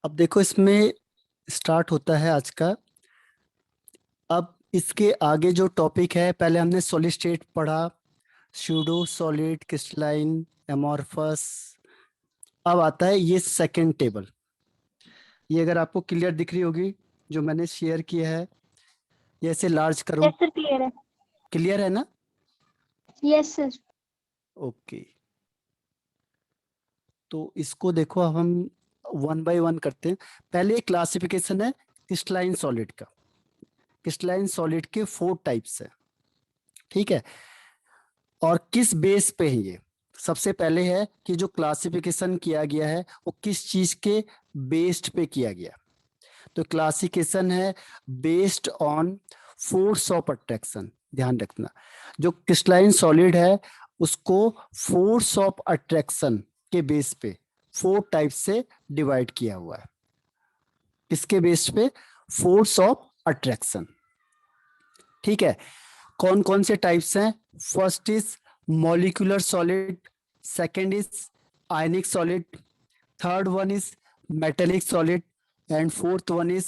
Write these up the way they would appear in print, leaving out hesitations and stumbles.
अब देखो इसमें स्टार्ट होता है आज का। अब इसके आगे जो टॉपिक है, पहले हमने सॉलिड स्टेट पढ़ा, स्यूडो सॉलिड, क्रिस्टलाइन, एमॉर्फस। अब आता है ये सेकंड टेबल। ये अगर आपको क्लियर दिख रही होगी जो मैंने शेयर किया है, ये ऐसे लार्ज करूं। यस सर, क्लियर है। क्लियर है ना? Yes sir. ओके, तो इसको देखो, अब हम वन बाय वन करते हैं। पहले क्लासिफिकेशन है क्रिस्टलाइन सॉलिड का। क्रिस्टलाइन सॉलिड के 4 टाइप्स है, ठीक है। और किस बेस पे है ये? सबसे पहले है कि जो क्लासिफिकेशन किया गया है वो किस चीज के बेस्ड पे किया गया। तो क्लासिफिकेशन है based on force of attraction. ध्यान रखना, जो क्रिस्टलाइन सॉलिड है उसको फोर्स ऑफ अट्रैक्शन के बेस पे 4 टाइप से डिवाइड किया हुआ है। किसके बेस पे? फोर्स ऑफ अट्रैक्शन, ठीक है। कौन कौन से टाइप्स हैं? First is molecular solid, second is ionic solid, third one is metallic solid, and fourth one is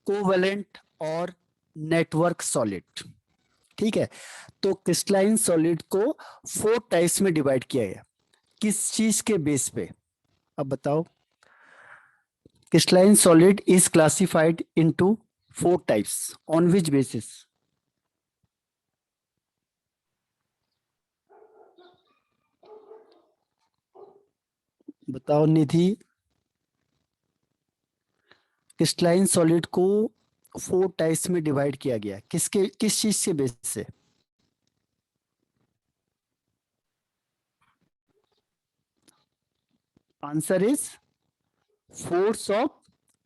covalent और नेटवर्क सॉलिड, ठीक है। तो क्रिस्टलाइन सॉलिड को 4 टाइप्स में डिवाइड किया गया। किस चीज के बेस पे? अब बताओ। Crystalline solid is classified into 4 types, on which basis? बताओ निधि। क्रिस्टलाइन सॉलिड को 4 टाइप्स में डिवाइड किया गया, किस चीज के बेस से? Answer is force of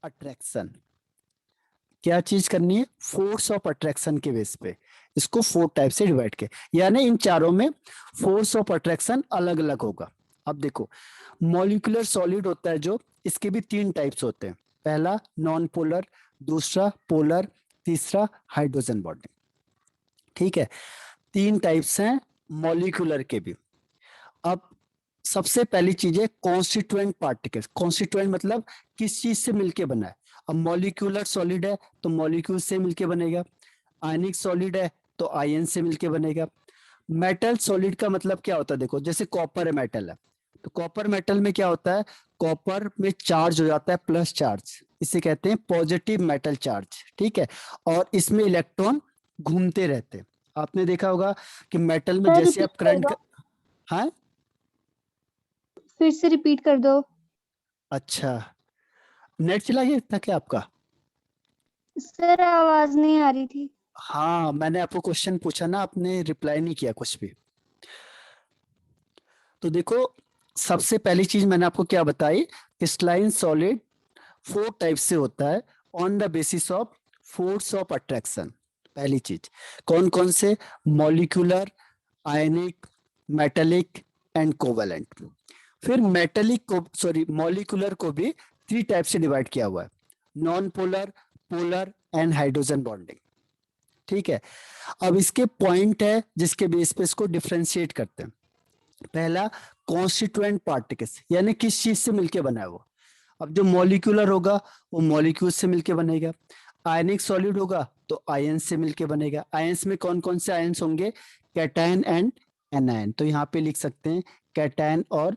attraction. क्या चीज करनी है? फोर्स ऑफ अट्रैक्शन के बेस पे इसको 4 टाइप से डिवाइड किया, यानी इन चारों में फोर्स ऑफ अट्रैक्शन अलग अलग होगा। अब देखो, मॉलिक्यूलर सॉलिड होता है जो, इसके भी 3 टाइप्स होते हैं। पहला नॉन पोलर, दूसरा पोलर, तीसरा हाइड्रोजन बॉन्डिंग, ठीक है। 3 टाइप्स हैं मॉलिक्यूलर के भी। अब सबसे पहली चीज है कॉन्स्टिट्यूएंट पार्टिकल्स। कॉन्स्टिट्यूएंट मतलब किस चीज से मिलके बना है। अब मॉलिक्यूलर सॉलिड है तो मॉलिक्यूल से मिलके बनेगा, आयनिक सॉलिड है तो आयन से मिलके बनेगा। मेटल सॉलिड का मतलब क्या होता है? देखो, जैसे कॉपर है, मेटल है, तो कॉपर मेटल में क्या होता है? कॉपर में चार्ज हो जाता है, प्लस चार्ज, इसे कहते हैं पॉजिटिव मेटल चार्ज, ठीक है। और इसमें इलेक्ट्रॉन घूमते रहते हैं। आपने देखा होगा कि मेटल में सर जैसे रिपीट आप कर करंट दो। हाँ, फिर से रिपीट कर दो। अच्छा, नेट चला गया था क्या आपका? सर आवाज नहीं आ रही थी। हाँ, मैंने आपको क्वेश्चन पूछा ना, आपने रिप्लाई नहीं किया कुछ भी। तो देखो, सबसे पहली चीज मैंने आपको क्या बताई, क्रिस्टलाइन सॉलिड 4 टाइप से होता है on the basis of force of attraction. पहली चीज, कौन कौन से? Molecular, ionic, metallic and covalent. फिर मेटेलिक को, सॉरी, मॉलिक्यूलर को भी 3 टाइप से डिवाइड किया हुआ है, non polar, polar and hydrogen bonding, ठीक है। अब इसके पॉइंट है जिसके बेस पे इसको डिफ्रेंशिएट करते हैं। पहला कॉन्स्टिट्यूएंट पार्टिकल्स, यानी किस चीज से मिलके बना है वो। अब जो मॉलिक्यूलर होगा वो मॉलिक्यूल से मिलके बनेगा, आयनिक सॉलिड होगा तो आयन से मिलके बनेगा। आयंस में कौन कौन से आयंस होंगे? कैटायन एंड एनायन, तो यहाँ पे लिख सकते हैं कैटायन और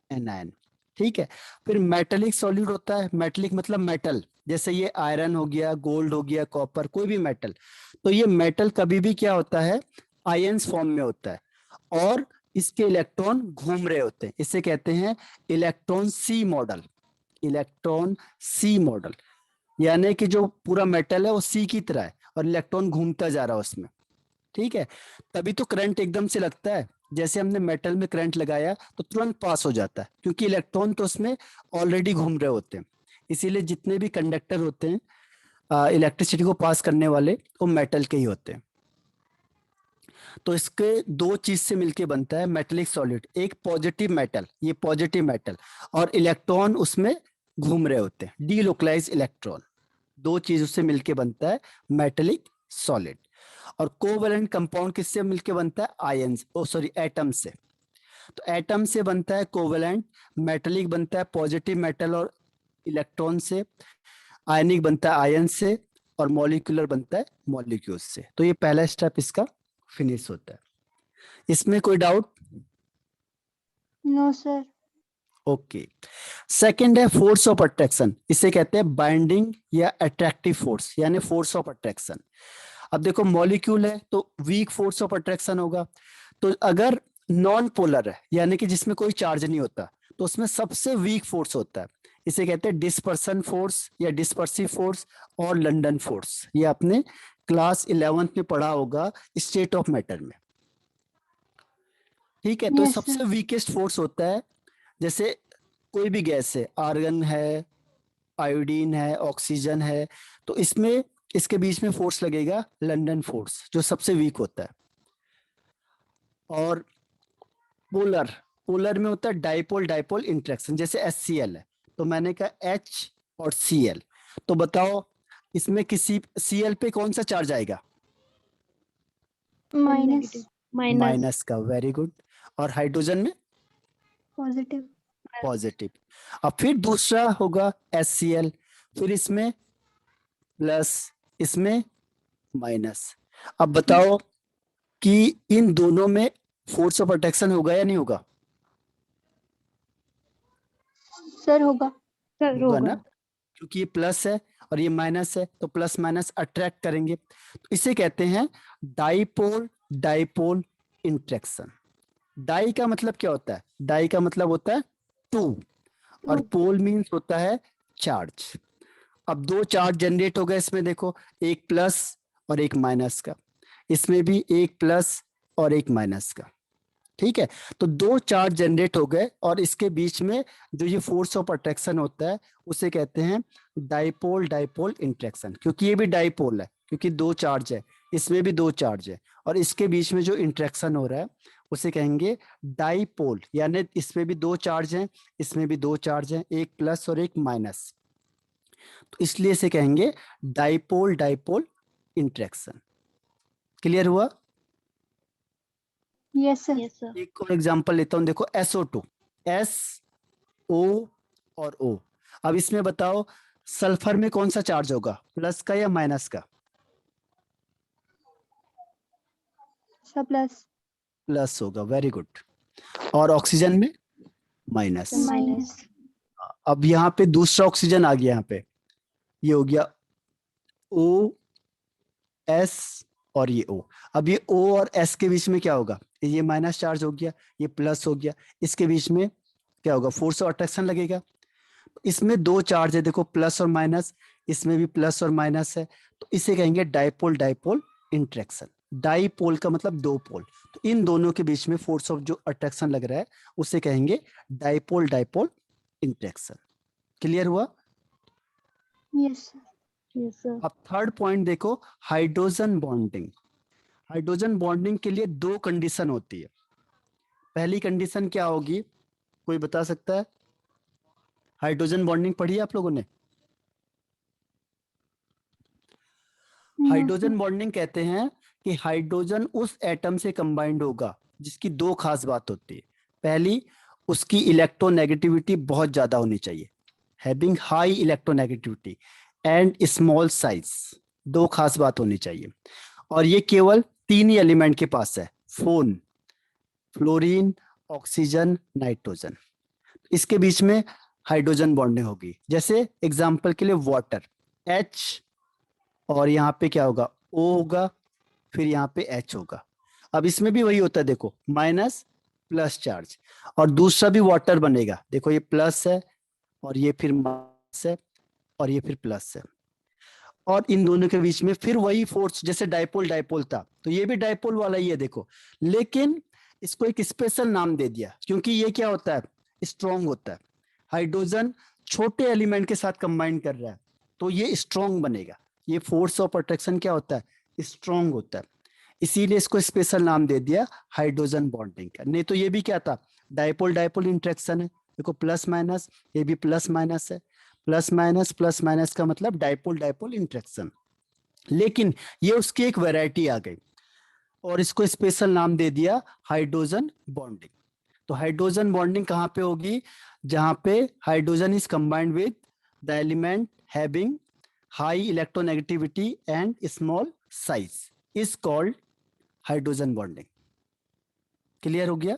एनायन, ठीक है। फिर मेटेलिक सॉलिड होता है, मेटेलिक मतलब मेटल, जैसे ये आयरन हो गया, गोल्ड हो गया, कॉपर, कोई भी मेटल। तो ये मेटल कभी भी क्या होता है? आयंस फॉर्म में होता है, और इसके इलेक्ट्रॉन घूम रहे होते हैं, इसे कहते हैं इलेक्ट्रॉन सी मॉडल। इलेक्ट्रॉन सी मॉडल, यानी कि जो पूरा मेटल है वो सी की तरह है और इलेक्ट्रॉन घूमता जा रहा है उसमें, ठीक है। तभी तो करंट एकदम से लगता है, जैसे हमने मेटल में करंट लगाया तो तुरंत पास हो जाता है, क्योंकि इलेक्ट्रॉन तो उसमें ऑलरेडी घूम रहे होते हैं। इसीलिए जितने भी कंडक्टर होते हैं इलेक्ट्रिसिटी को पास करने वाले, वो मेटल के ही होते हैं। तो इसके 2 चीज से मिलके बनता है मेटेलिक सॉलिड, एक पॉजिटिव मेटल, ये पॉजिटिव मेटल, और इलेक्ट्रॉन उसमें घूम रहे होते हैं, डीलोकलाइज इलेक्ट्रॉन। 2 चीज उससे मिलके बनता है मेटेलिक सॉलिड। और कोवेलेंट कंपाउंड किससे मिलके बनता है? आयंस, ओ सॉरी, एटम से। तो एटम से बनता है कोवेलेंट, मेटेलिक बनता है पॉजिटिव मेटल और इलेक्ट्रॉन से, आयनिक बनता है आयन से, और मॉलिक्यूलर बनता है मॉलिक्यूल से। तो ये पहला स्टेप इसका फिनिश होता है। इसमें कोई doubt? No sir. Okay. Second है फोर्स ऑफ अट्रैक्शन। इसे कहते हैं बाइंडिंग या अट्रैक्टिव फोर्स, यानी फोर्स ऑफ अट्रैक्शन। अब देखो मॉलिक्यूल है तो वीक फोर्स ऑफ अट्रैक्शन होगा। तो अगर नॉन पोलर है, यानी कि जिसमें कोई चार्ज नहीं होता, तो उसमें सबसे वीक फोर्स होता है। इसे कहते हैं डिस्पर्सन फोर्स या डिस्पर्सिव फोर्स और लंडन फोर्स। ये आपने क्लास 11th में पढ़ा होगा स्टेट ऑफ मैटर में। ठीक है, तो ये Yes, सबसे sir. वीकेस्ट फोर्स होता है। जैसे कोई भी गैस है, आर्गन है, आयोडीन है, ऑक्सीजन है, तो इसमें इसके बीच में फोर्स लगेगा लंडन फोर्स, जो सबसे वीक होता है। और पोलर, पोलर में होता है डाइपोल डाइपोल इंटरेक्शन। जैसे HCl है, तो मैंने कहा H और Cl, तो बताओ इसमें किसी Cl पे कौन सा चार्ज आएगा? Minus. माइनस का, वेरी गुड। और हाइड्रोजन में Positive. पॉजिटिव। अब फिर दूसरा होगा HCl, फिर इसमें प्लस, इसमें माइनस। अब बताओ कि इन दोनों में फोर्स ऑफ अट्रैक्शन होगा या नहीं होगा? सर होगा। होगा ना, क्योंकि ये प्लस है और ये माइनस है, तो प्लस माइनस अट्रैक्ट करेंगे। तो इसे कहते हैं डाइपोल डाइपोल इंटरेक्शन। डाई का मतलब क्या होता है? डाई का मतलब होता है टू, और पोल मीन्स होता है चार्ज। अब दो चार्ज जनरेट हो गए इसमें, देखो एक प्लस और एक माइनस का, इसमें भी एक प्लस और एक माइनस का। ठीक है, तो दो चार्ज जनरेट हो गए और इसके बीच में जो ये फोर्स ऑफ अट्रैक्शन होता है उसे कहते हैं डाइपोल डाइपोल इंटरेक्शन। क्योंकि ये भी डाइपोल है, क्योंकि दो चार्ज है, इसमें भी दो चार्ज है, और इसके बीच में जो इंटरेक्शन हो रहा है उसे कहेंगे डाइपोल। यानी इसमें भी दो चार्ज हैं, इसमें भी दो चार्ज हैं, एक प्लस और एक माइनस, तो इसलिए इसे कहेंगे डाइपोल डाइपोल इंटरेक्शन। क्लियर हुआ? Yes, sir. एक और एग्जांपल लेता हूं, देखो SO2, SO और O। अब इसमें बताओ सल्फर में कौन सा चार्ज होगा, प्लस का या माइनस का? Sir plus. प्लस होगा, वेरी गुड। और ऑक्सीजन में माइनस। Minus. अब यहाँ पे दूसरा ऑक्सीजन आ गया, यहाँ पे ये हो गया O S और ये O। अब ये O और S के बीच में क्या होगा? ये माइनस चार्ज हो गया, ये प्लस हो गया, इसके बीच में क्या होगा? फोर्स ऑफ अट्रैक्शन लगेगा। इसमें दो चार्ज है, देखो प्लस और माइनस, इसमें भी प्लस और माइनस है, तो इसे कहेंगे डाइपोल डाइपोल इंटरेक्शन। डाइपोल का मतलब दो पोल, तो इन दोनों के बीच में फोर्स ऑफ जो अट्रैक्शन लग रहा है उसे कहेंगे डाइपोल डाइपोल इंटरेक्शन। क्लियर हुआ? Yes, sir. अब थर्ड पॉइंट देखो, हाइड्रोजन बॉन्डिंग। हाइड्रोजन बॉन्डिंग के लिए दो कंडीशन होती है। पहली कंडीशन क्या होगी, कोई बता सकता है? हाइड्रोजन बॉन्डिंग पढ़ी है आप लोगों ने? No, hydrogen sir. बॉन्डिंग कहते हैं कि हाइड्रोजन उस एटम से कंबाइंड होगा जिसकी दो खास बात होती है। पहली, उसकी इलेक्ट्रोनेगेटिविटी बहुत ज्यादा होनी चाहिए, having high electronegativity and small size. दो खास बात होनी चाहिए, और ये केवल तीन ही एलिमेंट के पास है, फोन, फ्लोरीन, ऑक्सीजन, नाइट्रोजन। इसके बीच में हाइड्रोजन बॉन्डिंग होगी। जैसे एग्जांपल के लिए वाटर, H, और यहाँ पे क्या होगा? O होगा, फिर यहाँ पे H होगा। अब इसमें भी वही होता है, देखो माइनस प्लस चार्ज, और दूसरा भी वाटर बनेगा, देखो ये प्लस है और ये फिर माइनस है और ये फिर प्लस है, और इन दोनों के बीच में फिर वही फोर्स, जैसे डाइपोल डाइपोल था तो ये भी डाइपोल वाला ही है, देखो। लेकिन इसको एक स्पेशल नाम दे दिया, क्योंकि ये क्या होता है? स्ट्रॉन्ग होता है। हाइड्रोजन छोटे एलिमेंट के साथ कंबाइन कर रहा है, तो ये स्ट्रॉन्ग बनेगा। ये फोर्स ऑफ अट्रैक्शन क्या होता है? स्ट्रॉन्ग होता है, इसीलिए इसको स्पेशल नाम दे दिया हाइड्रोजन बॉन्डिंग का। नहीं तो ये भी क्या था? डाइपोल डाइपोल इंटरेक्शन है, देखो प्लस माइनस, ये भी प्लस माइनस है, प्लस माइनस का मतलब डाइपोल डाइपोल इंटरेक्शन। लेकिन ये उसकी एक वैरायटी आ गई और इसको स्पेशल नाम दे दिया हाइड्रोजन बॉन्डिंग। तो हाइड्रोजन बॉन्डिंग कहाँ पे होगी? जहां पे hydrogen is combined with the element having high electronegativity and small size is called hydrogen bonding. Clear हो गया?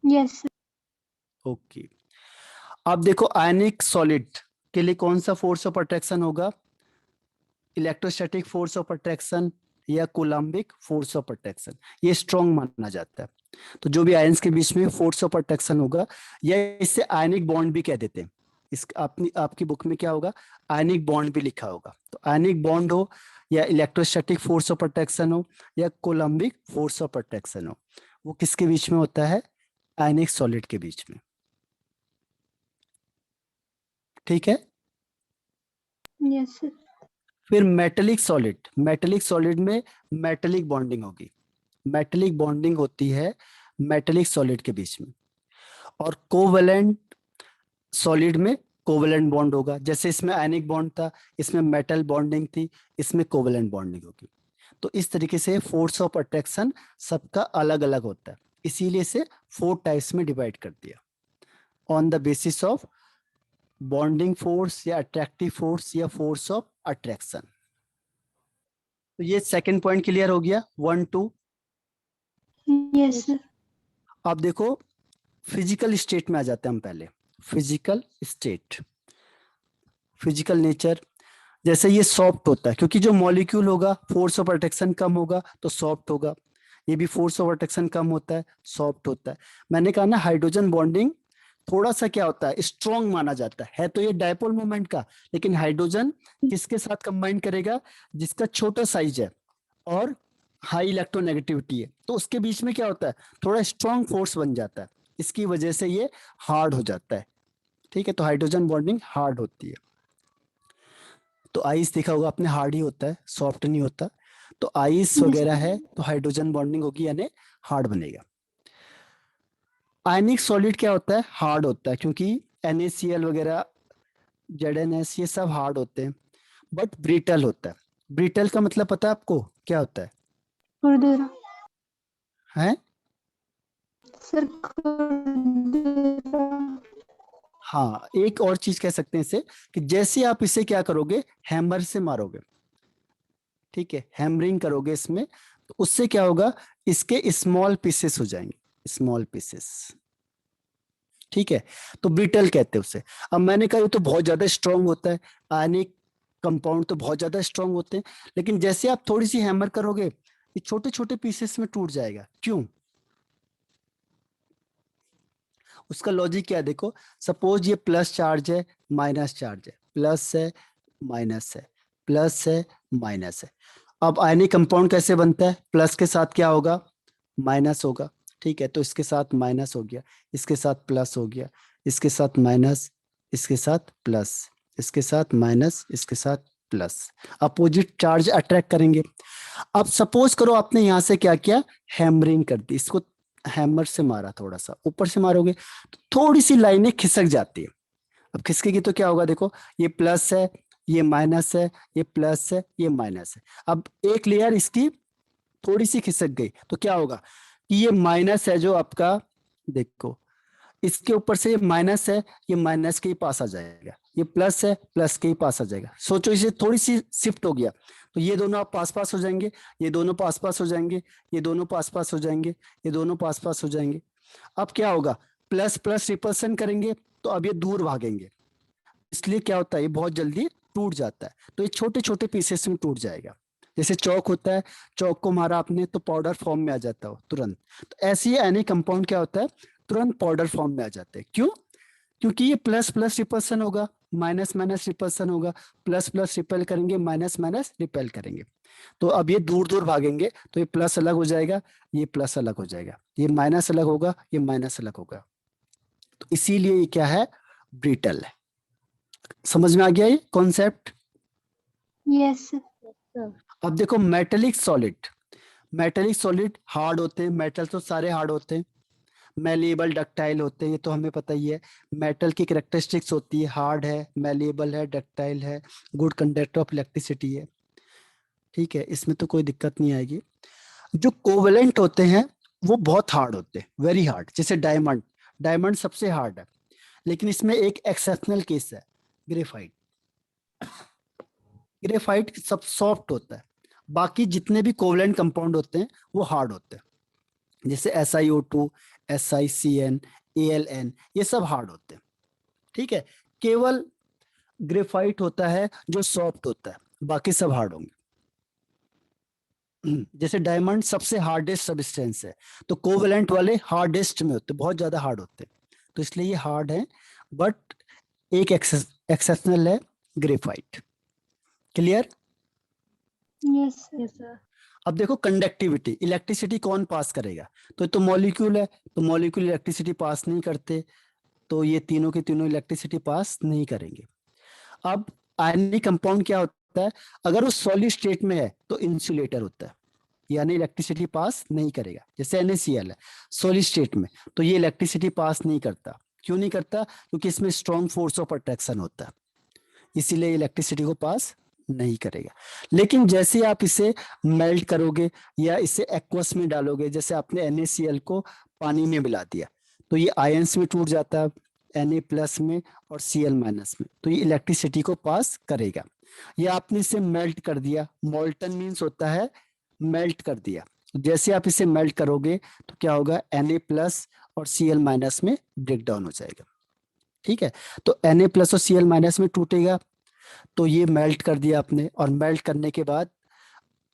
Yes, sir. ओके। अब देखो आयनिक सॉलिड के लिए कौन सा फोर्स ऑफ अट्रैक्शन होगा? इलेक्ट्रोस्टैटिक फोर्स ऑफ अट्रैक्शन या कूलम्बिक फोर्स ऑफ अट्रैक्शन? ये स्ट्रॉन्ग माना जाता है। तो जो भी आयंस के बीच में फोर्स ऑफ अट्रैक्शन होगा, या इससे आयनिक बॉन्ड भी कह देते हैं। इस आपकी बुक में क्या होगा? आयनिक बॉन्ड भी लिखा होगा। तो आयनिक बॉन्ड हो, या इलेक्ट्रोस्टैटिक फोर्स ऑफ अट्रैक्शन हो, या कोलम्बिक फोर्स ऑफ अट्रैक्शन हो, वो किसके बीच में होता है? आयनिक सॉलिड के बीच में। ठीक है। Yes, sir. फिर मेटेलिक सॉलिड में मेटेलिक बॉन्डिंग होगी। मेटेलिक बॉन्डिंग होती है मेटेलिक सॉलिड के बीच में। और कोवेलेंट सॉलिड में कोवेलेंट बॉन्ड होगा। जैसे इसमें आयनिक बॉन्ड था, इसमें मेटल बॉन्डिंग थी, इसमें कोवेलेंट बॉन्डिंग होगी। तो इस तरीके से फोर्स ऑफ अट्रैक्शन सबका अलग अलग होता है, इसीलिए इसे 4 टाइप्स में डिवाइड कर दिया, on the basis of bonding force या अट्रैक्टिव फोर्स या फोर्स ऑफ अट्रैक्शन। तो ये सेकंड पॉइंट क्लियर हो गया, 1 2। Yes, sir. अब देखो फिजिकल स्टेट में आ जाते हैं हम पहले। Physical state, physical nature. जैसे ये सॉफ्ट होता है, क्योंकि जो मॉलिक्यूल होगा फोर्स ऑफ अट्रैक्शन कम होगा तो सॉफ्ट होगा। ये भी फोर्स ऑफ अट्रैक्शन कम होता है, सॉफ्ट होता है। मैंने कहा ना हाइड्रोजन बॉन्डिंग थोड़ा सा क्या होता है, स्ट्रॉन्ग माना जाता है तो ये डायपोल मोमेंट का। लेकिन हाइड्रोजन किसके साथ कंबाइन करेगा? जिसका छोटा साइज है और हाई इलेक्ट्रोनेगेटिविटी है, तो उसके बीच में क्या होता है, थोड़ा स्ट्रॉन्ग फोर्स बन जाता है। इसकी वजह से ये हार्ड हो जाता है। ठीक है, तो हाइड्रोजन बॉन्डिंग हार्ड होती है। तो आइस देखा होगा आपने, हार्ड ही होता है, सॉफ्ट नहीं होता। तो आइस Yes, वगैरह sir. है तो हाइड्रोजन बॉन्डिंग होगी, यानी हार्ड बनेगा। आयनिक सॉलिड क्या होता है? हार्ड होता है, क्योंकि NaCl वगैरह, ZnS, ये सब हार्ड होते हैं, बट ब्रिटल होता है। ब्रिटल का मतलब पता है आपको क्या होता खुरदुरा. है? Sir, खुरदुरा. हाँ, एक और चीज कह सकते हैं इसे, कि जैसे आप इसे क्या करोगे, हैमर से मारोगे, ठीक है, हैमरिंग करोगे इसमें, तो उससे क्या होगा, इसके स्मॉल पीसेस हो जाएंगे, स्मॉल पीसेस। ठीक है, तो ब्रिटल कहते हैं उसे। अब मैंने कहा ये तो बहुत ज्यादा स्ट्रांग होता है, आयनिक कंपाउंड तो बहुत ज्यादा स्ट्रांग होते हैं, लेकिन जैसे आप थोड़ी सी हैमर करोगे ये छोटे छोटे पीसेस में टूट जाएगा। क्यों? उसका लॉजिक क्या है देखो, सपोज ये प्लस चार्ज है, माइनस चार्ज है, प्लस है, माइनस है, प्लस है, माइनस है। अब आयनिक कंपाउंड कैसे बनता है? प्लस के साथ क्या होगा? माइनस होगा। ठीक है, तो इसके साथ माइनस हो गया, इसके साथ प्लस हो गया, इसके साथ माइनस, इसके साथ प्लस, इसके साथ माइनस, इसके साथ प्लस। अपोजिट चार्ज अट्रैक्ट करेंगे। अब सपोज करो आपने यहां से क्या किया, हैमरिंग कर दी, इसको हैमर से मारा, थोड़ा सा ऊपर से मारोगे तो थोड़ी सी लाइनें खिसक जाती है। अब खिसकेगी तो क्या होगा देखो, ये प्लस है, ये माइनस है, ये प्लस है, ये माइनस है। अब एक लेयर इसकी थोड़ी सी खिसक गई तो क्या होगा कि ये माइनस है जो आपका, देखो इसके ऊपर से ये माइनस है, ये माइनस के ही पास आ जाएगा, ये प्लस है, प्लस के ही पास आ जाएगा। सोचो इसे थोड़ी सी शिफ्ट हो गया तो ये दोनों आप पास पास हो जाएंगे, ये दोनों पास पास हो जाएंगे, ये दोनों पास पास हो जाएंगे, ये दोनों पास पास हो जाएंगे। अब क्या होगा, प्लस प्लस रिपल्सन करेंगे तो अब ये दूर भागेंगे, इसलिए क्या होता है, ये बहुत जल्दी टूट जाता है। तो ये छोटे छोटे पीसेस में टूट जाएगा। जैसे चौक होता है, चौक को मारा आपने तो पाउडर फॉर्म में आ जाता हो तुरंत। तो ऐसे ही एनी कंपाउंड क्या होता है, तुरंत पाउडर फॉर्म में आ जाते हैं। क्यों? क्योंकि ये प्लस प्लस रिपल्सन होगा, माइनस माइनस रिपल्सन होगा, प्लस प्लस रिपेल करेंगे, माइनस माइनस रिपेल करेंगे। तो अब ये दूर दूर भागेंगे तो ये प्लस अलग हो जाएगा, ये प्लस अलग हो जाएगा, ये माइनस अलग होगा, ये माइनस अलग होगा। तो इसीलिए ये क्या है, ब्रिटल है। समझ में आ गया ये कॉन्सेप्ट? Yes, sir. अब देखो metallic solid, metallic solid hard होते हैं, मेटल तो सारे हार्ड होते हैं, मैलिएबल डक्टाइल होते हैं, ये तो हमें पता ही है। मेटल की कैरेक्टरिस्टिक्स होती है, हार्ड है, मैलिएबल है, डक्टाइल है, गुड कंडक्टर ऑफ इलेक्ट्रिसिटी है। ठीक है, इसमें तो कोई दिक्कत नहीं आएगी। जो कोवेलेंट होते हैं वो बहुत हार्ड होते हैं, वेरी हार्ड। जैसे डायमंड, डायमंड सबसे हार्ड है, लेकिन इसमें एक एक्सेप्शनल केस है, ग्रेफाइट। ग्रेफाइट सब सॉफ्ट होता है, बाकी जितने भी कोवलेंट कंपाउंड होते हैं वो हार्ड होते हैं, जैसे SiO2, SiCN, AlN, ये सब हार्ड होते हैं। ठीक है, केवल ग्रेफाइट होता है जो सॉफ्ट होता है, बाकी सब हार्ड होंगे। जैसे डायमंड सबसे हार्डेस्ट सब्सटेंस है, तो कोवेलेंट वाले हार्डेस्ट में होते हैं, बहुत ज्यादा हार्ड होते हैं, तो इसलिए ये हार्ड है। बट एक एक्सेप्शनल है, graphite. Clear? Yes sir. Yes sir. अब देखो कंडक्टिविटी, इलेक्ट्रिसिटी कौन पास करेगा? तो मॉलिक्यूल है, तो मॉलिक्यूल इलेक्ट्रिसिटी पास नहीं करते, तो ये तीनों के तीनों इलेक्ट्रिसिटी पास नहीं करेंगे। अब आयनिक कंपाउंड क्या होता है? अगर वो सॉलिड स्टेट में है तो इंसुलेटर होता है, यानी इलेक्ट्रिसिटी पास नहीं करेगा। जैसे NaCl है सॉलिड स्टेट में, तो ये इलेक्ट्रिसिटी पास नहीं करता। क्यों नहीं करता? क्योंकि इसमें स्ट्रॉन्ग फोर्स ऑफ अट्रैक्शन होता है, इसीलिए इलेक्ट्रिसिटी को पास नहीं करेगा। लेकिन जैसे आप इसे मेल्ट करोगे या इसे एक्वस में डालोगे, जैसे आपने NaCl को पानी में मिला दिया, तो ये आयंस में टूट जाता है, Na+ में और Cl- में, तो ये इलेक्ट्रिसिटी को पास करेगा। या आपने इसे मेल्ट कर दिया, मोल्टन मीन्स होता है मेल्ट कर दिया, जैसे आप इसे मेल्ट करोगे तो क्या होगा? Na+ और Cl- में ब्रेक डाउन हो जाएगा। ठीक है, तो Na+ और Cl- में टूटेगा, तो ये मेल्ट कर दिया आपने, और मेल्ट करने के बाद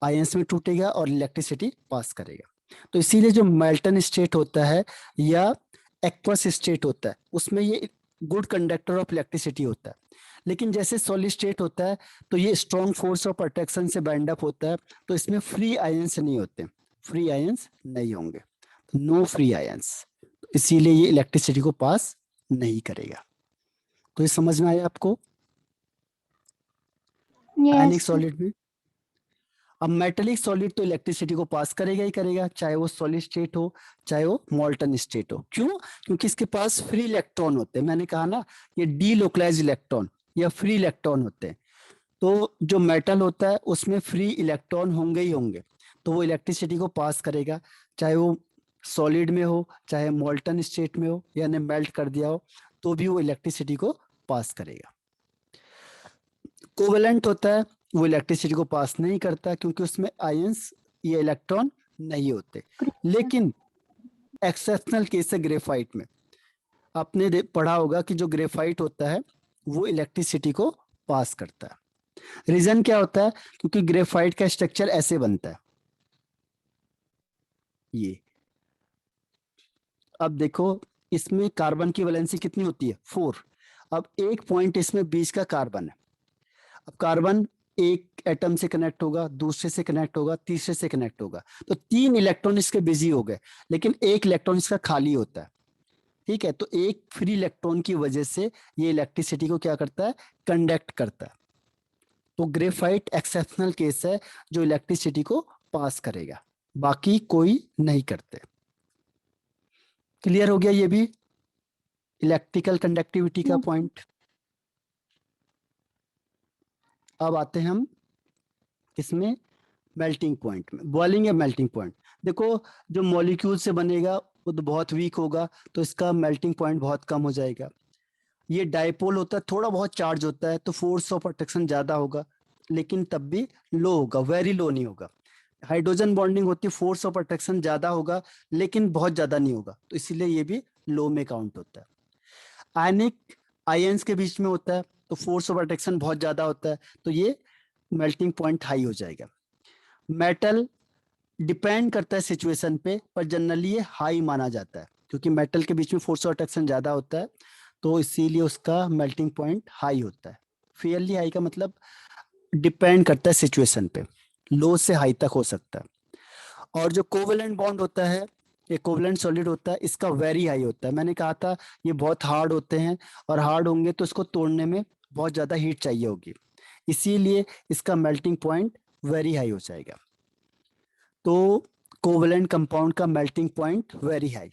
आयंस में टूटेगा और इलेक्ट्रिसिटी पास करेगा। तो इसीलिए जो मेल्टन स्टेट होता है या एक्वस स्टेट होता है, उसमें ये गुड कंडक्टर ऑफ इलेक्ट्रिसिटी होता है। लेकिन जैसे सॉलिड स्टेट होता है, तो ये स्ट्रॉन्ग फोर्स ऑफ अट्रैक्शन से बाइंड अप होता है, तो इसमें फ्री आयंस नहीं होते, फ्री आयंस नहीं होंगे, नो फ्री आयंस, इसीलिए ये इलेक्ट्रिसिटी को पास नहीं करेगा। तो ये समझ में आया आपको? आयनिक यस सॉलिड में। अब मेटेलिक सॉलिड तो इलेक्ट्रिसिटी को पास करेगा ही करेगा, चाहे वो सॉलिड स्टेट हो चाहे वो मोल्टन स्टेट हो। क्यों? क्योंकि इसके पास फ्री इलेक्ट्रॉन होते हैं, मैंने कहा ना, ये डीलोकलाइज इलेक्ट्रॉन या फ्री इलेक्ट्रॉन होते हैं। तो जो मेटल होता है उसमें फ्री इलेक्ट्रॉन होंगे ही होंगे, तो वो इलेक्ट्रिसिटी को पास करेगा, चाहे वो सॉलिड में हो चाहे मोल्टन स्टेट में हो, यानी मेल्ट कर दिया हो, तो भी वो इलेक्ट्रिसिटी को पास करेगा। कोवेलेंट होता है, वो इलेक्ट्रिसिटी को पास नहीं करता, क्योंकि उसमें आयंस या इलेक्ट्रॉन नहीं होते। लेकिन एक्सेप्शनल केस है ग्रेफाइट में, आपने पढ़ा होगा कि जो ग्रेफाइट होता है वो इलेक्ट्रिसिटी को पास करता है। रीजन क्या होता है? क्योंकि ग्रेफाइट का स्ट्रक्चर ऐसे बनता है, ये। अब देखो, इसमें कार्बन की वैलेंसी कितनी होती है? 4। अब एक पॉइंट इसमें बीच का कार्बन है। अब कार्बन एक एटम से कनेक्ट होगा, दूसरे से कनेक्ट होगा, तीसरे से कनेक्ट होगा, तो 3 इलेक्ट्रॉन इसके बिजी हो गए, लेकिन एक इलेक्ट्रॉन इसका खाली होता है। ठीक है, तो एक फ्री इलेक्ट्रॉन की वजह से ये इलेक्ट्रिसिटी को क्या करता है? कंडक्ट करता है। तो ग्रेफाइट एक्सेप्शनल केस है जो इलेक्ट्रिसिटी को पास करेगा, बाकी कोई नहीं करते। क्लियर हो गया ये भी इलेक्ट्रिकल कंडक्टिविटी का पॉइंट? अब आते हैं हम इसमें मेल्टिंग पॉइंट में, बॉइलिंग या मेल्टिंग पॉइंट। देखो, जो मॉलिक्यूल से बनेगा वो तो बहुत वीक होगा, तो इसका मेल्टिंग पॉइंट बहुत कम हो जाएगा। ये डाइपोल होता है, थोड़ा बहुत चार्ज होता है, तो फोर्स ऑफ अट्रैक्शन ज्यादा होगा, लेकिन तब भी लो होगा, वेरी लो नहीं होगा। हाइड्रोजन बॉन्डिंग होती है, फोर्स ऑफ अट्रैक्शन ज्यादा होगा, लेकिन बहुत ज्यादा नहीं होगा, तो इसीलिए ये भी लो में काउंट होता है। आयनिक आयंस के बीच में होता है, तो फोर्स ऑफ अट्रैक्शन बहुत ज्यादा होता है, तो ये मेल्टिंग पॉइंट हाई हो जाएगा। मेटल डिपेंड करता है सिचुएशन पे, पर जनरली ये हाई माना जाता है, क्योंकि मेटल के बीच में फोर्स ऑफ अट्रैक्शन ज्यादा होता है, तो इसीलिए उसका मेल्टिंग पॉइंट हाई होता है। फेयरली हाई का मतलब डिपेंड करता है सिचुएशन पे, लो से हाई तक हो सकता है। और जो कोवेलेंट बॉन्ड होता है, ये कोवेलेंट सॉलिड होता है, इसका वेरी हाई होता है। मैंने कहा था ये बहुत हार्ड होते हैं, और हार्ड होंगे तो इसको तोड़ने में बहुत ज्यादा हीट चाहिए होगी, इसीलिए इसका मेल्टिंग पॉइंट वेरी हाई हो जाएगा। तो कोवेलेंट कंपाउंड का मेल्टिंग पॉइंट वेरी हाई।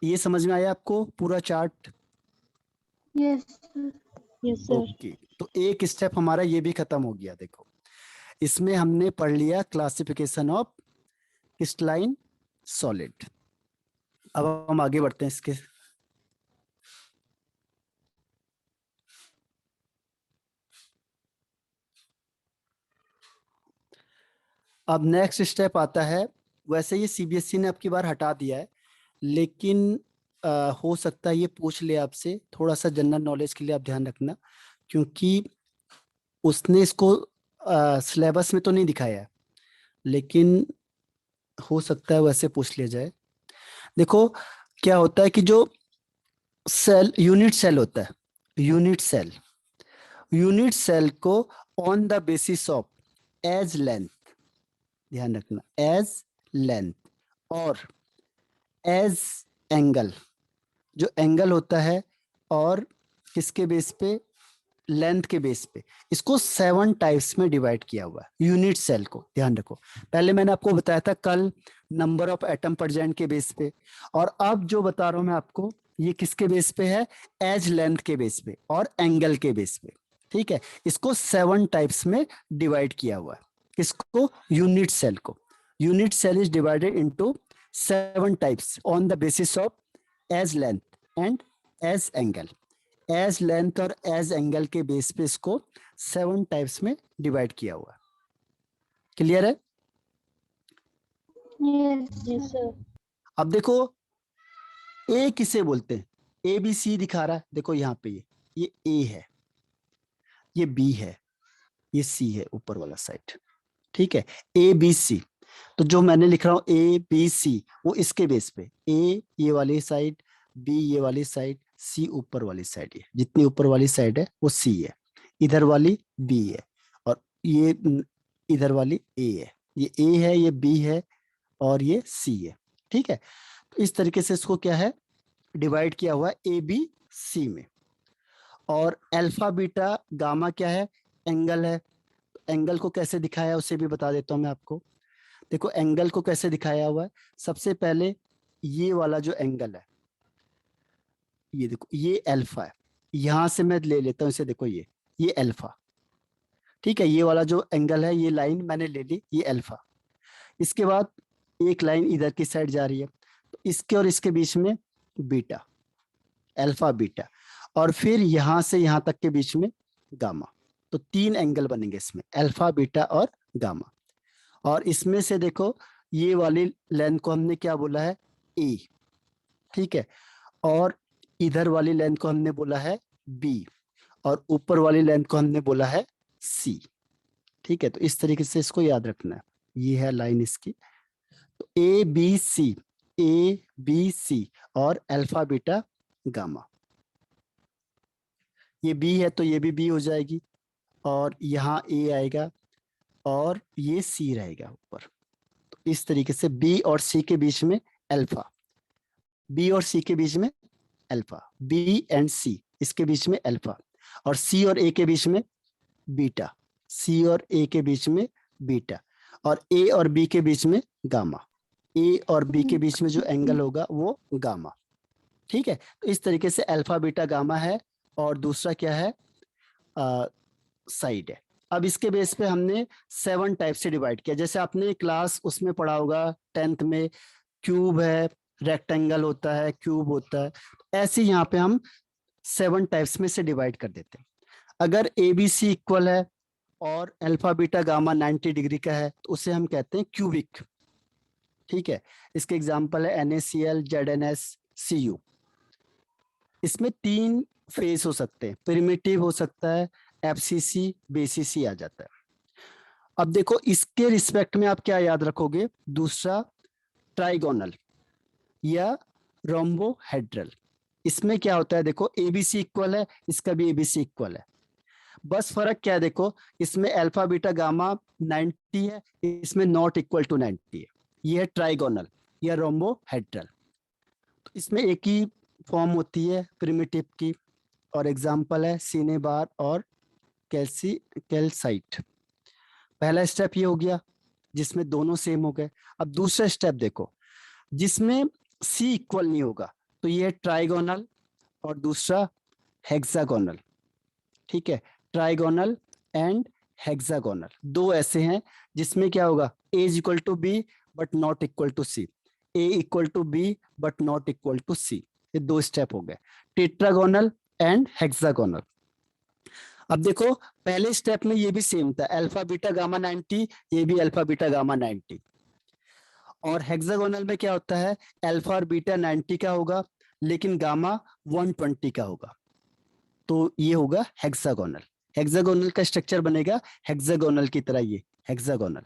ये समझ में आया आपको पूरा chart? Yes yes sir. Okay, तो एक स्टेप हमारा ये भी खत्म हो गया। देखो, इसमें हमने पढ़ लिया क्लासिफिकेशन ऑफ क्रिस्टलाइन सॉलिड। अब हम आगे बढ़ते हैं इसके। अब नेक्स्ट स्टेप आता है, वैसे ये सीबीएसई ने अब की बार हटा दिया है, लेकिन हो सकता है ये पूछ ले आपसे, थोड़ा सा जनरल नॉलेज के लिए आप ध्यान रखना, क्योंकि उसने इसको सिलेबस में तो नहीं दिखाया है, लेकिन हो सकता है वैसे पूछ लिया जाए। देखो क्या होता है कि जो सेल, यूनिट सेल होता है, यूनिट सेल, यूनिट सेल को on the basis of edge length, ध्यान रखना, एज लेंथ और एज एंगल, जो एंगल होता है और किसके बेस पे, लेंथ के बेस पे, इसको 7 टाइप्स में डिवाइड किया हुआ है यूनिट सेल को। ध्यान रखो, पहले मैंने आपको बताया था कल नंबर ऑफ एटम प्रेजेंट के बेस पे, और अब जो बता रहा हूं मैं आपको ये किसके बेस पे है, एज लेंथ के बेस पे और एंगल के बेस पे। ठीक है, इसको 7 टाइप्स में डिवाइड किया हुआ है, किसको, यूनिट सेल को। Unit cell is divided into 7 types on the basis of edge length and edge angle. Edge length और एज एंगल के बेस पे इसको 7 टाइप्स में डिवाइड किया हुआ है। क्लियर है? Yes sir. अब देखो ए किसे बोलते हैं, ए बी सी दिखा रहा है, देखो यहाँ पे ये ए है, ये बी है, ये सी है ऊपर वाला साइड। ठीक है, ए बी सी, तो जो मैंने लिख रहा हूं ए बी सी, वो इसके बेस पे, ए ये वाली साइड, बी ये वाली साइड, सी ऊपर वाली साइड, ये जितनी ऊपर वाली साइड है वो सी है, इधर वाली बी है, और ये इधर वाली ए है, ये ए है, ये बी है और ये सी है। ठीक है, तो इस तरीके से इसको क्या है, डिवाइड किया हुआ है ए बी सी में। और अल्फा बीटा गामा क्या है, एंगल है। एंगल को कैसे दिखाया है उसे भी बता देता हूं मैं आपको। देखो एंगल को कैसे दिखाया हुआ है, सबसे पहले ये वाला जो एंगल है, ये देखो ये अल्फा है, यहां से मैं ले लेता हूं इसे, देखो ये अल्फा। ठीक है, ये वाला जो एंगल है, ये लाइन मैंने ले ली, ये अल्फा। इसके बाद एक लाइन इधर की साइड जा रही है, तो इसके और इसके बीच में बीटा, अल्फा बीटा, और फिर यहां से यहां तक के बीच में गामा। तो 3 एंगल बनेंगे इसमें, अल्फा बीटा और गामा। और इसमें से देखो ये वाली लेंथ को हमने क्या बोला है, ए। ठीक है, और इधर वाली लेंथ को हमने बोला है बी, और ऊपर वाली लेंथ को हमने बोला है सी। ठीक है, तो इस तरीके से इसको याद रखना है, ये है लाइन इसकी। तो A B C, A B C और अल्फा बीटा गामा। ये बी है तो ये भी बी हो जाएगी, और यहाँ ए आएगा और ये सी रहेगा ऊपर। तो इस तरीके से बी और सी के बीच में अल्फा, बी और सी के बीच में अल्फा, बी एंड सी इसके बीच में अल्फा, और सी और ए के बीच में बीटा, सी और ए के बीच में बीटा, और ए और बी के बीच में गामा, ए और बी के बीच में जो एंगल होगा वो गामा। ठीक है, तो इस तरीके से अल्फा बीटा गामा है, और दूसरा क्या है, साइड है। अब इसके बेस पे हमने 7 टाइप से डिवाइड किया, जैसे आपने क्लास उसमें पढ़ा होगा 10th में, क्यूब है, रेक्टेंगल होता है, क्यूब होता है, ऐसे यहाँ पे हम 7 टाइप्स में से डिवाइड कर देते हैं। अगर ए बी सी इक्वल है और अल्फा बीटा गामा 90 डिग्री का है, तो उसे हम कहते हैं क्यूबिक। ठीक है, इसके एग्जांपल है NaCl, ZnS, Cu। इसमें 3 फेज हो सकते हैं, प्रिमिटिव हो सकता है, FCC, BCC आ जाता है। अब देखो इसके रिस्पेक्ट में आप क्या याद रखोगे, दूसरा ट्राइगोनल या रोम्बोहेड्रल। इसमें क्या होता है, देखो ABC इक्वल है, इसका भी ABC इक्वल है, बस फर्क क्या है, देखो इसमें अल्फा बीटा गामा 90 है, इसमें नॉट इक्वल टू 90 है। ये है ट्राइगोनल या रोम्बोहेड्रल। तो इसमें एक ही फॉर्म होती है प्रिमिटिव की, और एग्जांपल है सिनेबार और कैल्साइट। पहला स्टेप ये हो गया जिसमें दोनों सेम हो गए। अब दूसरा स्टेप देखो जिसमें सी इक्वल नहीं होगा, तो ये है ट्राइगोनल और दूसरा हेक्सागोनल। ठीक है, ट्राइगोनल एंड हेक्सागोनल, दो ऐसे हैं जिसमें क्या होगा, a is equal to b but not equal to c. A equal to b but not equal to c. ये दो स्टेप हो गए, टेट्रागोनल एंड हेक्सागोनल। अब देखो पहले स्टेप में ये भी सेम था, अल्फा बीटा गामा 90, ये भी अल्फा बीटा गामा 90। और हेक्सागोनल में क्या होता है, अल्फा और बीटा 90 का होगा लेकिन गामा 120 का होगा, तो ये होगा हेक्सागोनल। हेक्सागोनल का स्ट्रक्चर बनेगा हेक्सागोनल की तरह, ये हेक्सागोनल।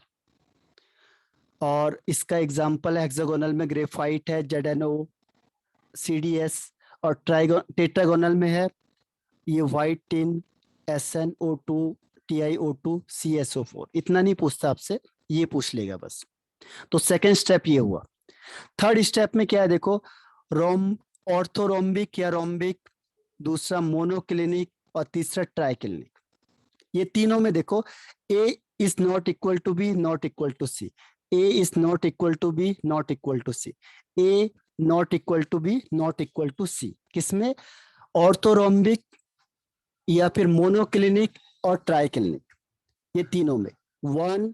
और इसका एग्जांपल है हेक्सागोनल में ग्रेफाइट है, ZnO, CdS। और टेट्रागोनल में है ये white tin, SnO2, TiO2, CSO4। इतना नहीं पूछता आपसे, ये पूछ लेगा बस। तो सेकेंड स्टेप ये हुआ। थर्ड स्टेप में क्या है देखो, ऑर्थोरोम्बिक या रोम्बिक, दूसरा मोनोक्लिनिक और तीसरा ट्राइक्लिनिक। ये तीनों में देखो A is not equal to b not equal to c, A is not equal to b not equal to c, A not equal to b not equal to c. किसमें, orthorhombic या फिर monoclinic और triclinic, ये तीनों में 1,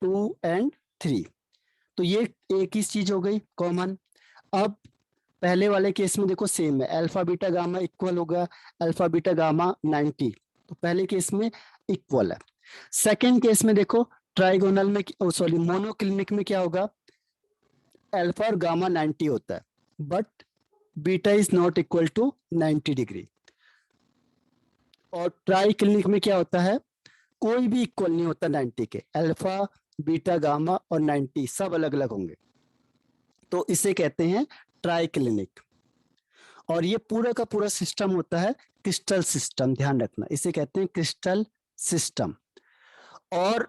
2 and 3। तो ये एक ही चीज हो गई कॉमन। अब पहले वाले केस में देखो सेम है, अल्फा बीटा गामा इक्वल होगा अल्फा बीटा गामा 90, तो पहले केस में इक्वल है। सेकंड केस में देखो ट्राइगोनल में, सॉरी मोनोक्लिनिक में क्या होगा, अल्फा और गामा 90 होता है but beta is not equal to 90 degree. और ट्राइक्लिनिक में क्या होता है, कोई भी इक्वल नहीं होता 90 के, अल्फा बीटा गामा और 90 सब अलग अलग होंगे, तो इसे कहते हैं ट्राइक्लिनिक। और ये पूरा का पूरा सिस्टम होता है क्रिस्टल सिस्टम, ध्यान रखना, इसे कहते हैं क्रिस्टल सिस्टम। और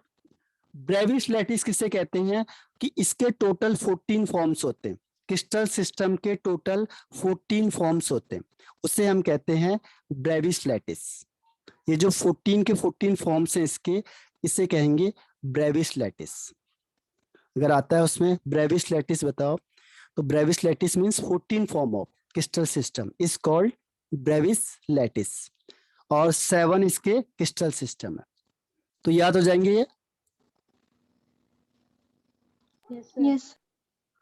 ब्रेविस लैटिस किसे कहते हैं, कि इसके टोटल 14 फॉर्म्स होते हैं, क्रिस्टल सिस्टम के टोटल 14 फॉर्म्स होते हैं, उसे हम कहते हैं ब्रेविस लैटिस। ये जो 14 के 14 फॉर्म्स हैं इसके, इसे कहेंगे ब्रेविस लैटिस। अगर आता है उसमें ब्रेविस लैटिस बताओ, तो Brevis lattice means 14 form of crystal system is called Brevis lattice. और 7 इसके क्रिस्टल सिस्टम है। तो याद हो जाएंगे ये। यस।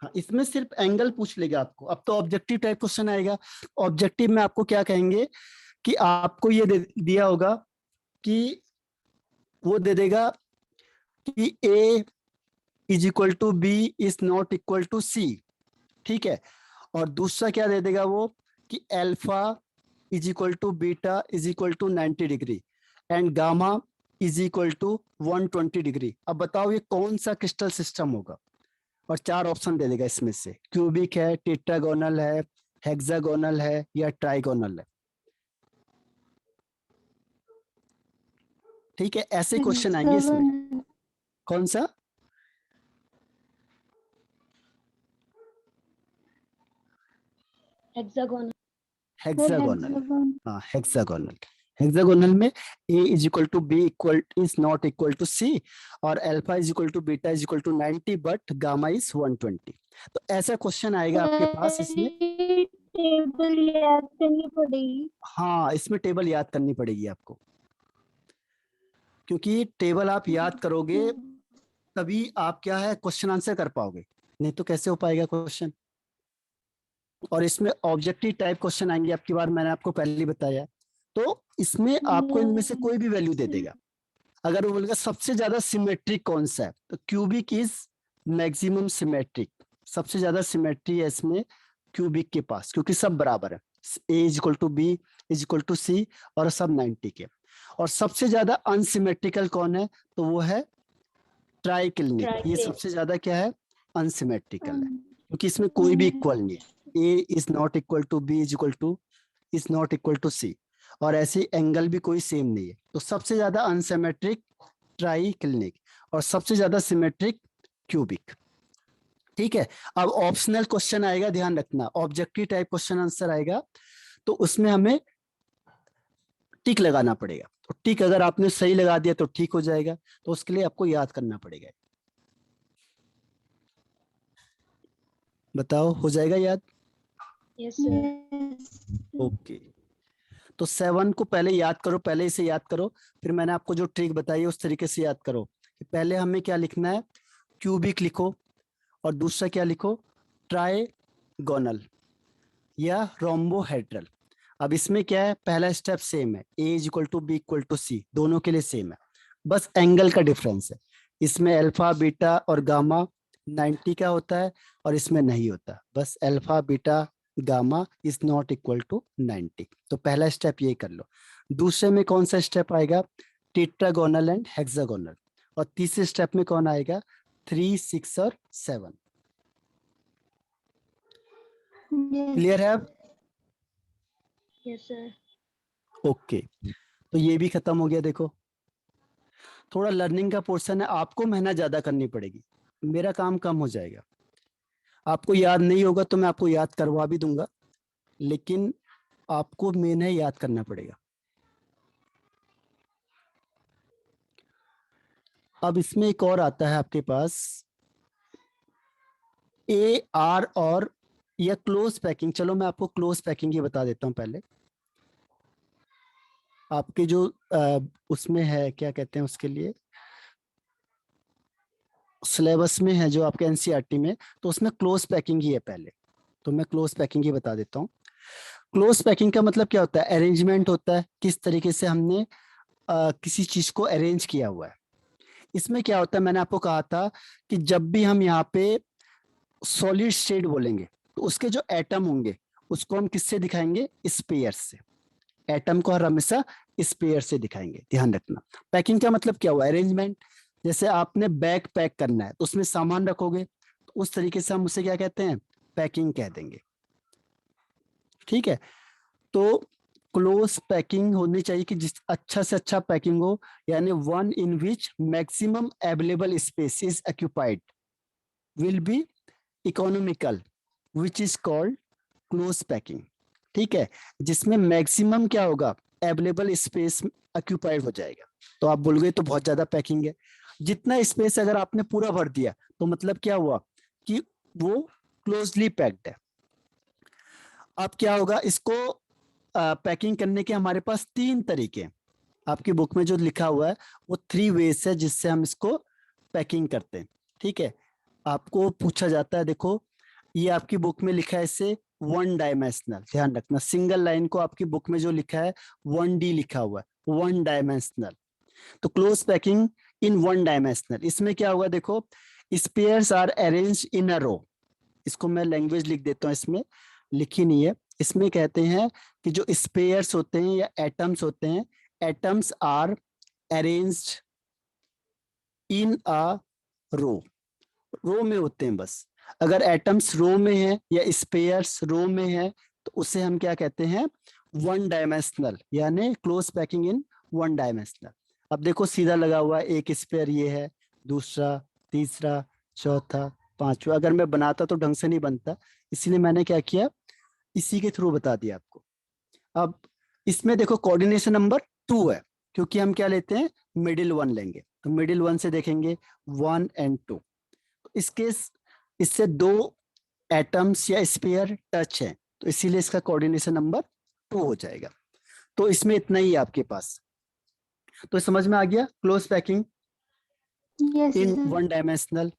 हाँ, इसमें सिर्फ एंगल पूछ लेगा आपको। अब तो ऑब्जेक्टिव टाइप क्वेश्चन आएगा। ऑब्जेक्टिव में आपको क्या कहेंगे, कि आपको ये दिया होगा कि वो दे देगा कि A is equal to b is not equal to c, ठीक है। और दूसरा क्या दे देगा वो, कि alpha is equal to beta is equal to 90 degree and gamma is equal to 120 degree. अब बताओ ये कौन सा क्रिस्टल सिस्टम होगा, और 4 ऑप्शन दे देगा इसमें से, क्यूबिक है, टेट्रागोनल है, हेक्सागोनल है या ट्राइगोनल है। ठीक है, ऐसे क्वेश्चन आएंगे इसमें। कौन सा, हेक्सागोनल। हेक्सागोनल। हाँ हेक्सागोनल। हेक्सागोनल में A is equal to b equal is not equal to c, और alpha is equal to beta is equal to 90 but gamma is 120। तो ऐसा क्वेश्चन आएगा आपके पास इसमें। टेबल याद करनी पड़ेगी। हाँ, इसमें टेबल याद करनी पड़ेगी आपको, क्योंकि टेबल आप याद करोगे तभी आप क्या है क्वेश्चन आंसर कर पाओगे, नहीं तो कैसे हो पाएगा क्वेश्चन। और इसमें ऑब्जेक्टिव टाइप क्वेश्चन आएंगे आपकी बार, मैंने आपको पहले ही बताया। तो इसमें आपको इनमें से कोई भी वैल्यू दे देगा। अगर वो बोलेगा सबसे ज्यादा सिमेट्रिक कौन सा है, तो क्यूबिक इज मैक्सिमम सिमेट्रिक, सबसे ज्यादा सिमेट्री है इसमें क्यूबिक के पास, क्योंकि सब बराबर है, A is equal to b is equal to c और सब 90 के। और सबसे ज्यादा अनसिमेट्रिकल कौन है, तो वो है ट्राइक्लिनिक। ये सबसे ज्यादा क्या है, अनसिमेट्रिकल है, क्योंकि इसमें कोई भी इक्वल नहीं है। A is not equal to b is equal to is not equal to c, और ऐसे एंगल भी कोई सेम नहीं है। तो सबसे ज्यादा अनसिमेट्रिक ट्राइक्लिनिक और सबसे ज्यादा सिमेट्रिक क्यूबिक। ठीक है। अब ऑप्शनल क्वेश्चन आएगा, ध्यान रखना, ऑब्जेक्टिव टाइप क्वेश्चन आंसर आएगा, तो उसमें हमें टिक लगाना पड़ेगा। तो टिक अगर आपने सही लगा दिया तो ठीक हो जाएगा, तो उसके लिए आपको याद करना पड़ेगा। बताओ हो जाएगा याद। Yes sir. ओके, तो 7 को पहले याद करो, पहले इसे याद करो, फिर मैंने आपको जो ट्रिक बताई है उस तरीके से याद करो। कि पहले हमें क्या लिखना है, क्यूबिक लिखो, और दूसरा क्या लिखो, ट्राइगोनल या रोम्बोहेड्रल। अब इसमें क्या है, पहला स्टेप सेम है, a is equal to b equal to c, दोनों के लिए सेम है, बस एंगल का डिफरेंस है। इसमें अल्फा बीटा और गामा 90 का होता है और इसमें नहीं होता, बस alpha beta gamma is not equal to 90। तो पहला स्टेप ये कर लो। दूसरे में कौन सा स्टेप आएगा, टेट्रागोनल एंड हेक्सागोनल। और तीसरे स्टेप में कौन आएगा, 3, 6 और 7। क्लियर है अब? Yes, sir. ओके, तो ये भी खत्म हो गया। देखो थोड़ा लर्निंग का पोर्शन है, आपको मेहनत ज्यादा करनी पड़ेगी, मेरा काम कम हो जाएगा। आपको याद नहीं होगा तो मैं आपको याद करवा भी दूंगा, लेकिन आपको मेन याद करना पड़ेगा। अब इसमें एक और आता है आपके पास, ए आर और या क्लोज पैकिंग। चलो मैं आपको क्लोज पैकिंग ही बता देता हूं पहले। आपके जो उसमें है, क्या कहते हैं उसके लिए, सिलेबस में है जो आपके एनसीईआरटी में, तो उसमें क्लोज पैकिंग ही है पहले, तो मैं क्लोज पैकिंग ही बता देता हूँ। क्लोज पैकिंग का मतलब क्या होता है, अरेंजमेंट होता है, किस तरीके से हमने किसी चीज को अरेंज किया हुआ है। इसमें क्या होता है, मैंने आपको कहा था कि जब भी हम यहाँ पे सॉलिड स्टेट बोलेंगे तो उसके जो एटम होंगे उसको हम किससे दिखाएंगे, स्पेयर से। एटम को हर हमेशा स्पेयर से दिखाएंगे, ध्यान रखना। पैकिंग का मतलब क्या हुआ, अरेंजमेंट। जैसे आपने बैग पैक करना है तो उसमें सामान रखोगे, तो उस तरीके से हम उसे क्या कहते हैं, पैकिंग कह देंगे। ठीक है, तो क्लोज पैकिंग होनी चाहिए कि जिस अच्छा से अच्छा पैकिंग हो, यानी one in which maximum available space is occupied will be economical which is called close packing. ठीक है, जिसमें मैक्सिमम क्या होगा, अवेलेबल स्पेस ऑक्यूपाइड हो जाएगा। तो आप बोलोगे तो बहुत ज्यादा पैकिंग है, जितना स्पेस अगर आपने पूरा भर दिया तो मतलब क्या हुआ कि वो क्लोजली पैक्ड है। अब क्या होगा, इसको पैकिंग करने के हमारे पास 3 तरीके हैं। आपकी बुक में जो लिखा हुआ है वो 3 वेज है जिससे हम इसको पैकिंग करते हैं। ठीक है, आपको पूछा जाता है, देखो ये आपकी बुक में लिखा है इसे 1 डायमेंशनल, ध्यान रखना, सिंगल लाइन को आपकी बुक में जो लिखा है 1D लिखा हुआ है, 1 डायमेंशनल। तो क्लोज पैकिंग इन 1 डायमेंशनल, इसमें क्या होगा, देखो स्पेयर्स आर अरेंज इन अ रो। इसको मैं लैंग्वेज लिख देता हूँ, इसमें लिखी नहीं है। इसमें कहते हैं कि जो स्पेयर्स होते हैं या एटम्स होते हैं, एटम्स आर अरेंज्ड इन अ रो, रो में होते हैं बस। अगर एटम्स रो में है या स्पेयर्स रो में है तो उसे हम क्या कहते हैं, 1 डायमेंशनल, यानी क्लोज पैकिंग इन 1 डायमेंशनल। अब देखो सीधा लगा हुआ है, एक स्पेयर ये है, दूसरा, तीसरा, चौथा, पांचवा। अगर मैं बनाता तो ढंग से नहीं बनता, इसलिए मैंने क्या किया, इसी के थ्रू बता दिया आपको। अब इसमें देखो कोऑर्डिनेशन नंबर 2 है, क्योंकि हम क्या लेते हैं, मिडिल 1 लेंगे, तो मिडिल 1 से देखेंगे 1 और 2। इसके इससे 2 एटम्स या स्पेयर टच है, तो इसीलिए इसका कोऑर्डिनेशन नंबर 2 हो जाएगा। तो इसमें इतना ही है आपके पास। तो समझ में आ गया close packing yes in sir. 1 dimensional.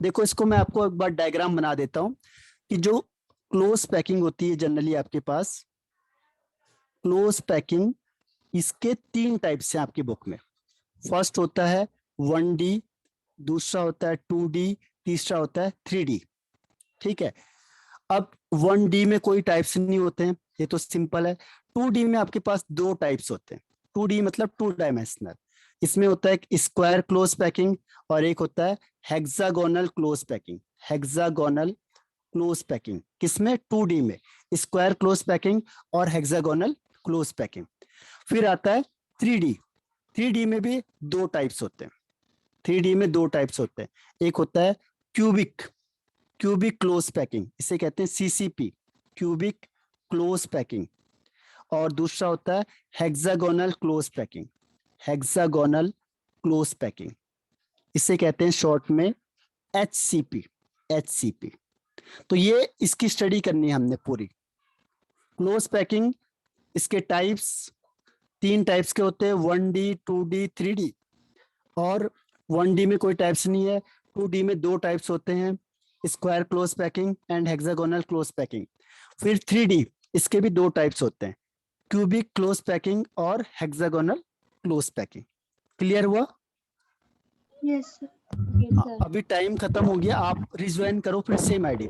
देखो इसको मैं आपको एक बार डायग्राम बना देता हूं कि जो क्लोज पैकिंग होती है जनरली आपके पास, क्लोज पैकिंग इसके 3 टाइप्स हैं आपकी बुक में। फर्स्ट होता है 1D, दूसरा होता है 2D, तीसरा होता है 3D। ठीक है, अब 1D में कोई टाइप्स नहीं होते हैं, ये तो सिंपल है। 2D में आपके पास 2 टाइप्स होते हैं, 2D मतलब 2 डायमेंशनल। इसमें होता है एक स्क्वायर क्लोज पैकिंग और एक होता है hexagonal close packing. Hexagonal close packing किसमें, 2D में, स्क्वायर क्लोज पैकिंग और हेक्सागोनल क्लोज पैकिंग। फिर आता है 3D। 3D में भी 2 टाइप्स होते हैं, 3D में 2 टाइप्स होते हैं। एक होता है क्यूबिक, क्यूबिक क्लोज पैकिंग, इसे कहते हैं CCP, क्यूबिक क्लोज पैकिंग। और दूसरा होता है hexagonal close packing, hexagonal close packing, इसे कहते हैं शॉर्ट में HCP, HCP। तो ये इसकी स्टडी करनी है हमने पूरी। क्लोज पैकिंग, इसके टाइप्स 3 टाइप्स के होते हैं, 1D, 2D, 3D। और 1D में कोई टाइप्स नहीं है, 2D में 2 टाइप्स होते हैं, square close packing and hexagonal close packing. फिर 3D, इसके भी दो टाइप्स होते हैं, क्यूबिक क्लोज पैकिंग और हेक्सागोनल क्लोज पैकिंग। क्लियर हुआ? Yes sir. Yes, sir. अभी टाइम खत्म हो गया, आप रिज्वाइन करो फिर सेम आईडी।